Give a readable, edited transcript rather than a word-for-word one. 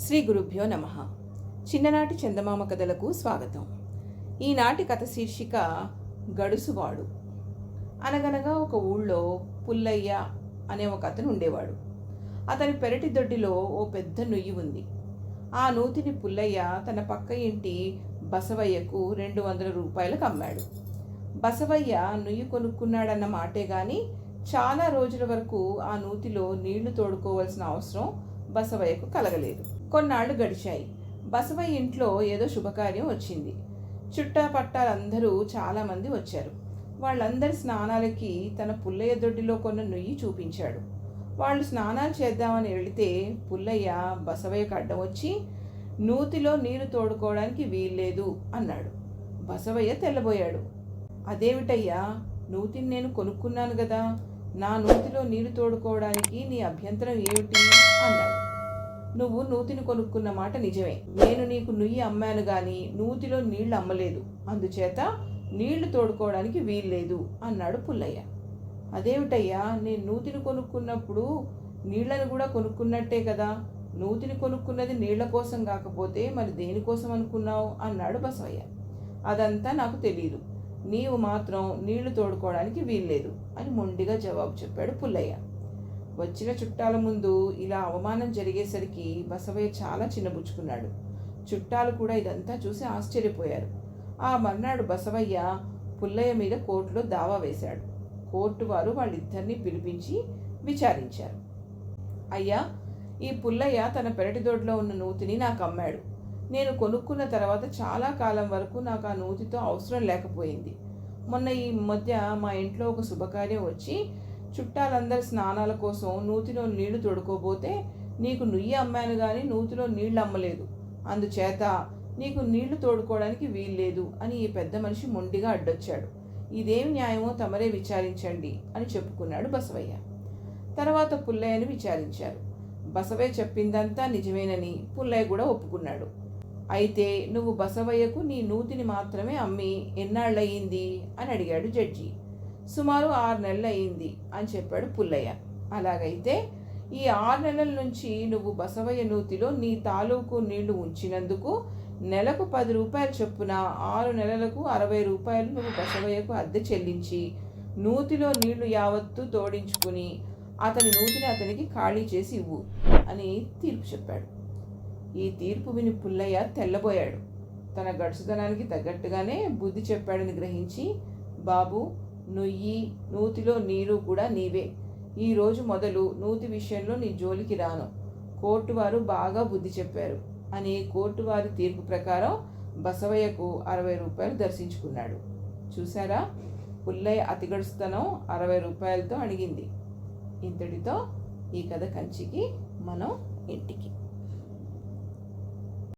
శ్రీ గురుభ్యో నమః. చిన్ననాటి చందమామ కథలకు స్వాగతం. ఈనాటి కథ శీర్షిక గడుసువాడు. అనగనగా ఒక ఊళ్ళో పుల్లయ్య అనే ఒక అతను ఉండేవాడు. అతని పెరటి దొడ్డిలో ఓ పెద్ద నుయ్యి ఉంది. ఆ నూతిని పుల్లయ్య తన పక్క ఇంటి బసవయ్యకు 200 రూపాయలకు అమ్మాడు. బసవయ్య నుయ్యి కొనుక్కున్నాడన్న మాటే గాని చాలా రోజుల వరకు ఆ నూతిలో నీళ్లు తోడుకోవాల్సిన అవసరం బసవయ్యకు కలగలేదు. కొన్నాళ్లు గడిచాయి. బసవయ్య ఇంట్లో ఏదో శుభకార్యం వచ్చింది. చుట్టాపట్టాలందరూ చాలామంది వచ్చారు. వాళ్ళందరి స్నానాలకి తన పుల్లయ్య దొడ్డిలో కొన్న నుయ్యి చూపించాడు. వాళ్ళు స్నానాలు చేద్దామని వెళితే పుల్లయ్య బసవయ్యకు అడ్డం వచ్చి నూతిలో నీరు తోడుకోవడానికి వీల్లేదు అన్నాడు. బసవయ్య తెల్లబోయాడు. అదేమిటయ్యా, నూతిని నేను కొనుక్కున్నాను కదా, నా నూతిలో నీరు తోడుకోవడానికి నీ అభ్యంతరం ఏమిటి అన్నాడు. నువ్వు నూతిని కొనుక్కున్న మాట నిజమే. నేను నీకు నుయ్యి అమ్మాను గాని నూతిలో నీళ్లు అమ్మలేదు. అందుచేత నీళ్లు తోడుకోవడానికి వీల్లేదు అన్నాడు పుల్లయ్య. అదేమిటయ్యా, నేను నూతిని కొనుక్కున్నప్పుడు నీళ్లను కూడా కొనుక్కున్నట్టే కదా, నూతిని కొనుక్కున్నది నీళ్ల కోసం కాకపోతే మరి దేనికోసం అనుకున్నావు అన్నాడు బసవయ్య. అదంతా నాకు తెలియదు, నీవు మాత్రం నీళ్లు తోడుకోవడానికి వీల్లేదు అని మొండిగా జవాబు చెప్పాడు పుల్లయ్య. వచ్చిన చుట్టాల ముందు ఇలా అవమానం జరిగేసరికి బసవయ్య చాలా చిన్నబుచ్చుకున్నాడు. చుట్టాలు కూడా ఇదంతా చూసి ఆశ్చర్యపోయారు. ఆ మర్నాడు బసవయ్య పుల్లయ్య మీద కోర్టులో దావా వేశాడు. కోర్టు వారు వాళ్ళిద్దరినీ పిలిపించి విచారించారు. అయ్యా, ఈ పుల్లయ్య తన పెరటిదొడ్లో ఉన్న నూతిని నాకు అమ్మాడు. నేను కొనుక్కున్న తర్వాత చాలా కాలం వరకు నాకు ఆ నూతితో అవసరం లేకపోయింది. మొన్న ఈ మధ్య మా ఇంట్లో ఒక శుభకార్యం వచ్చి చుట్టాలందరి స్నానాల కోసం నూతిలో నీళ్లు తోడుకోబోతే నీకు నుయ్యి అమ్మాను కానీ నూతిలో నీళ్లు అమ్మలేదు. అందుచేత నీకు నీళ్లు తోడుకోవడానికి వీల్లేదు అని ఈ పెద్ద మనిషి మొండిగా అడ్డొచ్చాడు. ఇదేం న్యాయమో తమరే విచారించండి అని చెప్పుకున్నాడు బసవయ్య. తర్వాత పుల్లయ్యను విచారించారు. బసవయ్య చెప్పిందంతా నిజమేనని పుల్లయ్య కూడా ఒప్పుకున్నాడు. అయితే నువ్వు బసవయ్యకు నీ నూతిని మాత్రమే అమ్మి ఎన్నాళ్ళయింది అని అడిగాడు జడ్జి. సుమారు 6 నెలలు అయింది అని చెప్పాడు పుల్లయ్య. అలాగైతే ఈ 6 నెలల నుంచి నువ్వు బసవయ్య నూతిలో నీ తాలూకు నీళ్లు ఉంచినందుకు నెలకు 10 రూపాయలు చొప్పున 6 నెలలకు 60 రూపాయలు నువ్వు బసవయ్యకు అద్దె చెల్లించి నూతిలో నీళ్లు యావత్తు తోడించుకుని అతని నూతిని అతనికి ఖాళీ చేసి ఇవ్వు అని తీర్పు చెప్పాడు. ఈ తీర్పు విని పుల్లయ్య తెల్లబోయాడు. తన గడుసుదనానికి తగ్గట్టుగానే బుద్ధి చెప్పాడని గ్రహించి, బాబు, నుయ్యి నూతిలో నీరు కూడా నీవే. ఈరోజు మొదలు నూతి విషయంలో నీ జోలికి రాను. కోర్టు వారు బాగా బుద్ధి చెప్పారు అని కోర్టు వారి తీర్పు ప్రకారం బసవయ్యకు 60 రూపాయలు దర్శించుకున్నాడు. చూసారా, పుల్లయ్య అతిగడుస్తనం 60 రూపాయలతో అడిగింది. ఇంతటితో ఈ కథ కంచికి, మనం ఇంటికి.